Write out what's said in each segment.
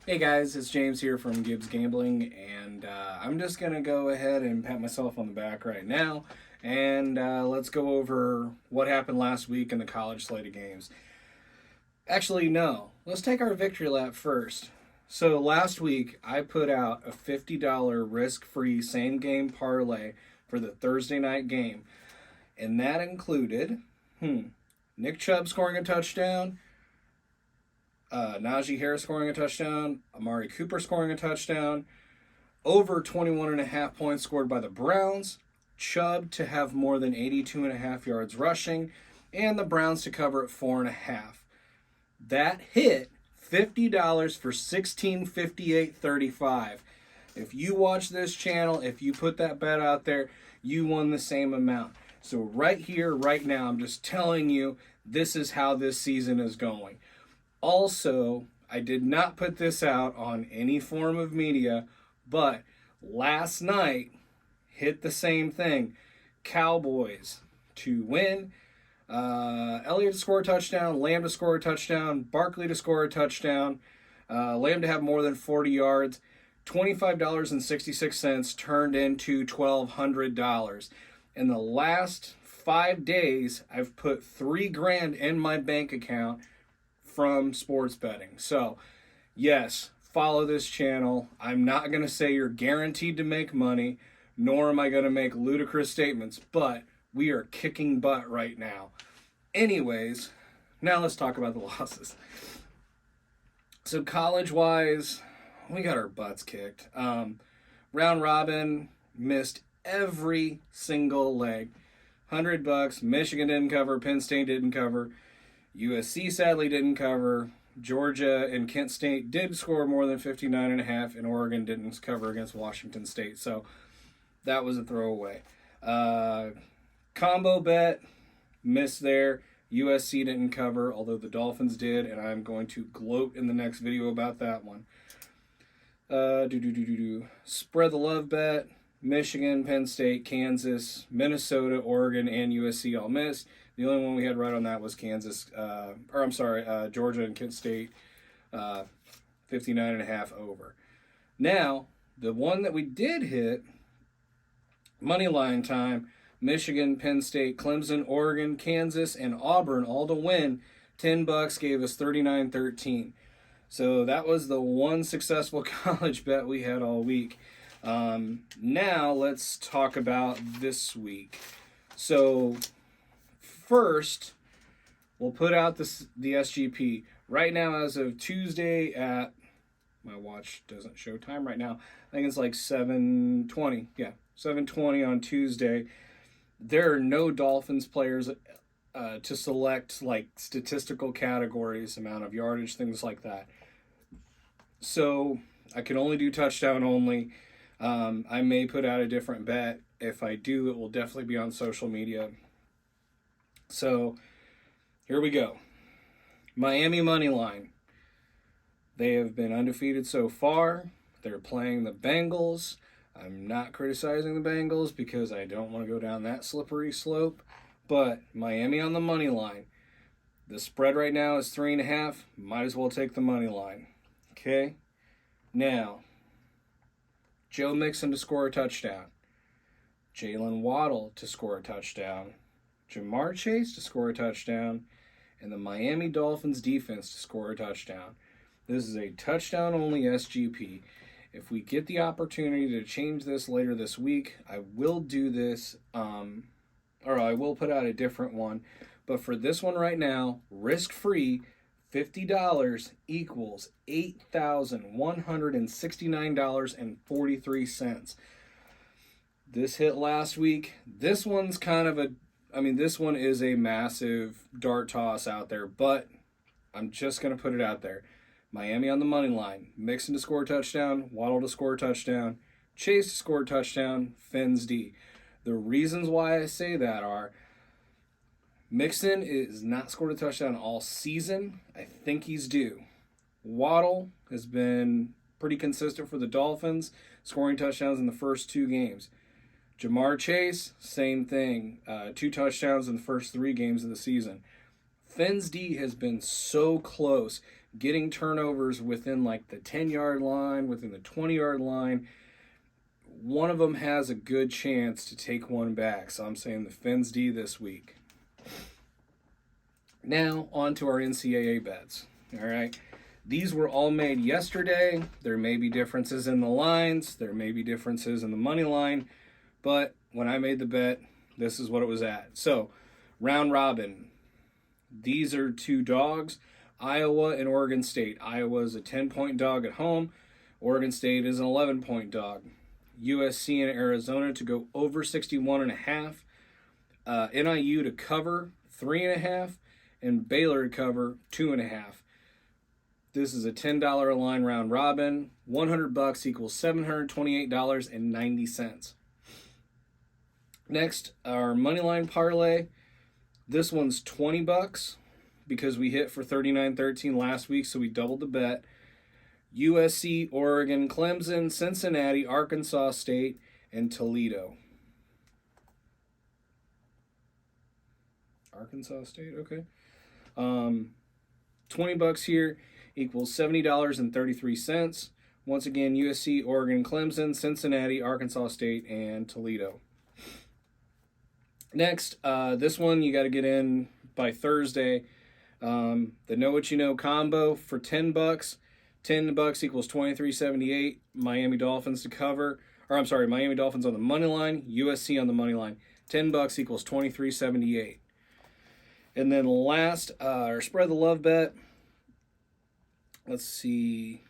Hey guys, it's James here from Gibbs Gambling, and I'm just going to go ahead and pat myself on the back right now, and let's go over what happened last week in the college slate of games. Actually, no, let's take our victory lap first. So last week, I put out a $50 risk-free same-game parlay for the Thursday night game, and that included Nick Chubb scoring a touchdown, Najee Harris scoring a touchdown, Amari Cooper scoring a touchdown, over 21.5 points scored by the Browns, Chubb to have more than 82.5 yards rushing, and the Browns to cover at 4.5. That hit $50 for 1658.35. If you watch this channel, if you put that bet out there, you won the same amount. So right here, right now, I'm just telling you, this is how this season is going. Also, I did not put this out on any form of media, but last night hit the same thing. Cowboys to win, Elliott to score a touchdown, Lamb to score a touchdown, Barkley to score a touchdown, Lamb to have more than 40 yards. $25.66 turned into $1,200. In the last 5 days, I've put $3,000 in my bank account from sports betting. So, yes, follow this channel. I'm not going to say you're guaranteed to make money, nor am I going to make ludicrous statements, but we are kicking butt right now. Anyways, now let's talk about the losses. So, college-wise, we got our butts kicked. Round robin, missed every single leg. $100. Michigan didn't cover. Penn State didn't cover. USC sadly didn't cover. Georgia and Kent State did score more than 59.5, and Oregon didn't cover against Washington State. So that was a throwaway. Combo bet, missed there. USC didn't cover, although the Dolphins did, and I'm going to gloat in the next video about that one. Spread the love bet. Michigan, Penn State, Kansas, Minnesota, Oregon, and USC all missed. The only one we had right on that was Georgia and Kent State, 59.5 over. Now, the one that we did hit, money line time, Michigan, Penn State, Clemson, Oregon, Kansas, and Auburn all to win. $10 gave us 39.13. So that was the one successful college bet we had all week. Now let's talk about this week. So first, we'll put out the SGP. Right now, as of Tuesday at, my watch doesn't show time right now. I think it's like 7:20. Yeah, 7:20 on Tuesday. There are no Dolphins players to select like statistical categories, amount of yardage, things like that. So I can only do touchdown only. I may put out a different bet. If I do, it will definitely be on social media. So here we go. Miami money line. They have been undefeated so far. They're playing the Bengals. I'm not criticizing the Bengals because I don't want to go down that slippery slope. But Miami on the money line. The spread right now is 3.5. Might as well take the money line. Okay? Now, Joe Mixon to score a touchdown. Jalen Waddle to score a touchdown. Jamar Chase to score a touchdown. And the Miami Dolphins defense to score a touchdown. This is a touchdown-only SGP. If we get the opportunity to change this later this week, I will do this, or I will put out a different one. But for this one right now, risk-free, $50 equals $8,169.43. This hit last week. This one's kind of this one is a massive dart toss out there, but I'm just going to put it out there. Miami on the money line. Mixon to score a touchdown. Waddle to score a touchdown. Chase to score a touchdown. Fins D. The reasons why I say that are Mixon is not scored a touchdown all season. I think he's due. Waddle has been pretty consistent for the Dolphins, scoring touchdowns in the first 2 games. Jamar Chase, same thing. 2 touchdowns in the first 3 games of the season. Finn's D has been so close, getting turnovers within like the 10-yard line, within the 20-yard line. One of them has a good chance to take one back. So I'm saying the Finn's D this week. Now, on to our NCAA bets. All right. These were all made yesterday. There may be differences in the lines. There may be differences in the money line. But when I made the bet, this is what it was at. So, round robin. These are two dogs, Iowa and Oregon State. Iowa is a 10-point dog at home. Oregon State is an 11-point dog. USC and Arizona to go over 61.5. NIU to cover 3.5. And Baylor to cover 2.5. This is a $10 line round robin. $100 equals $728.90. Next, our moneyline parlay. This one's $20 because we hit for 39-13 last week, so we doubled the bet. USC, Oregon, Clemson, Cincinnati, Arkansas State, and Toledo. Arkansas State, okay. $20 here equals $70.33. Once again, USC, Oregon, Clemson, Cincinnati, Arkansas State, and Toledo. Next, this one you got to get in by Thursday. The Know What You Know combo for $10. $10 equals $23.78. Miami Dolphins to cover. Miami Dolphins on the money line. USC on the money line. $10 equals $23.78. And then last, our spread the love bet. Let's see.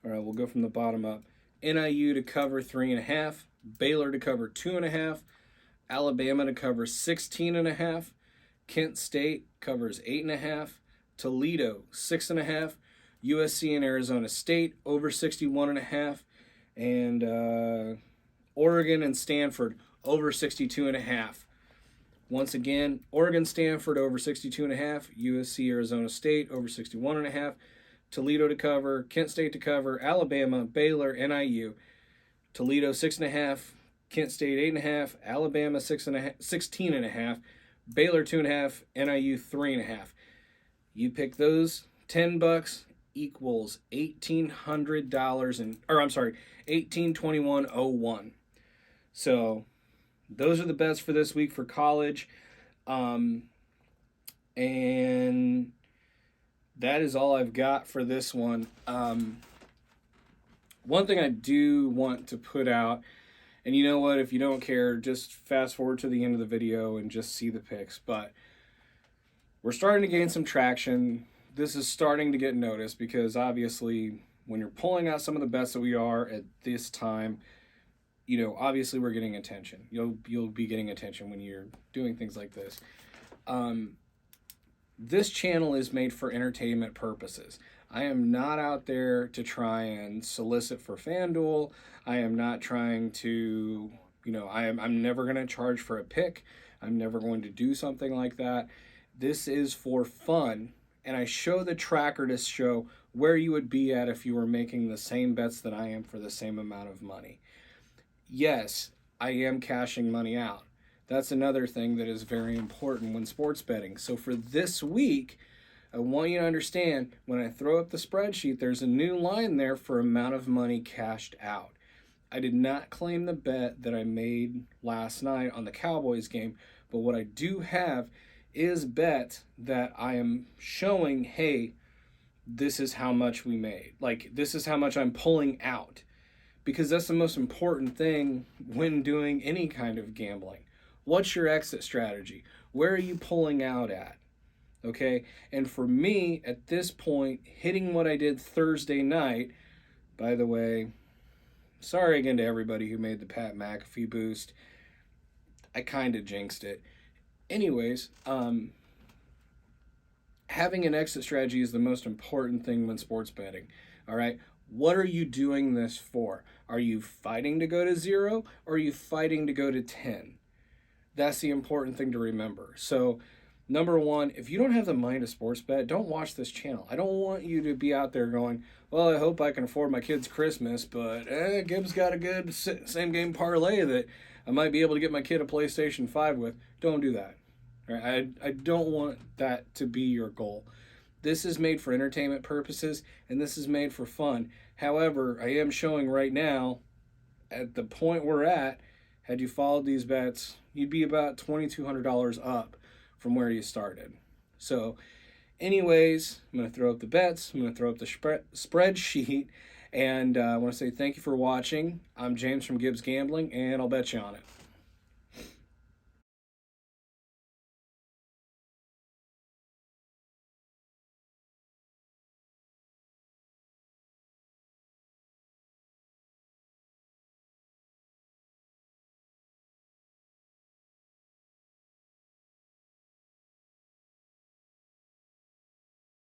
All right, we'll go from the bottom up. NIU to cover 3.5. Baylor to cover 2.5. Alabama to cover 16.5. Kent State covers 8.5. Toledo 6.5. USC and Arizona State over 61.5. And Oregon and Stanford over 62.5. Once again, Oregon, Stanford over 62.5, USC, Arizona State over 61.5, Toledo to cover, Kent State to cover, Alabama, Baylor, NIU, Toledo 6.5, Kent State 8.5, Alabama 16.5, Baylor 2.5, NIU 3.5. You pick those. $10 equals $1,821.01. So those are the bets for this week for college. And that is all I've got for this one. One thing I do want to put out, and you know what, if you don't care, just fast forward to the end of the video and just see the picks. But we're starting to gain some traction. This is starting to get noticed because obviously when you're pulling out some of the bets that we are at this time, you know, obviously we're getting attention. You'll be getting attention when you're doing things like this. This channel is made for entertainment purposes. I am not out there to try and solicit for FanDuel. I am not trying to, I'm never going to charge for a pick. I'm never going to do something like that. This is for fun, and I show the tracker to show where you would be at if you were making the same bets that I am for the same amount of money. Yes, I am cashing money out. That's another thing that is very important when sports betting. So for this week, I want you to understand, when I throw up the spreadsheet, there's a new line there for amount of money cashed out. I did not claim the bet that I made last night on the Cowboys game, but what I do have is bet that I am showing, hey, this is how much we made. Like, this is how much I'm pulling out. Because that's the most important thing when doing any kind of gambling. What's your exit strategy? Where are you pulling out at? Okay? And for me, at this point, hitting what I did Thursday night, by the way, sorry again to everybody who made the Pat McAfee boost. I kind of jinxed it. Anyways, having an exit strategy is the most important thing when sports betting. All right? What are you doing this for? Are you fighting to go to 0 or are you fighting to go to 10? That's the important thing to remember. So, number one, if you don't have the money to sports bet, don't watch this channel. I don't want you to be out there going, well, I hope I can afford my kids' Christmas, but Gibbs got a good same game parlay that I might be able to get my kid a PlayStation 5 with. Don't do that. Right? I don't want that to be your goal. This is made for entertainment purposes, and this is made for fun. However, I am showing right now, at the point we're at, had you followed these bets, you'd be about $2,200 up from where you started. So, anyways, I'm going to throw up the bets. I'm going to throw up the spreadsheet. And I want to say thank you for watching. I'm James from Gibbs Gambling, and I'll bet you on it.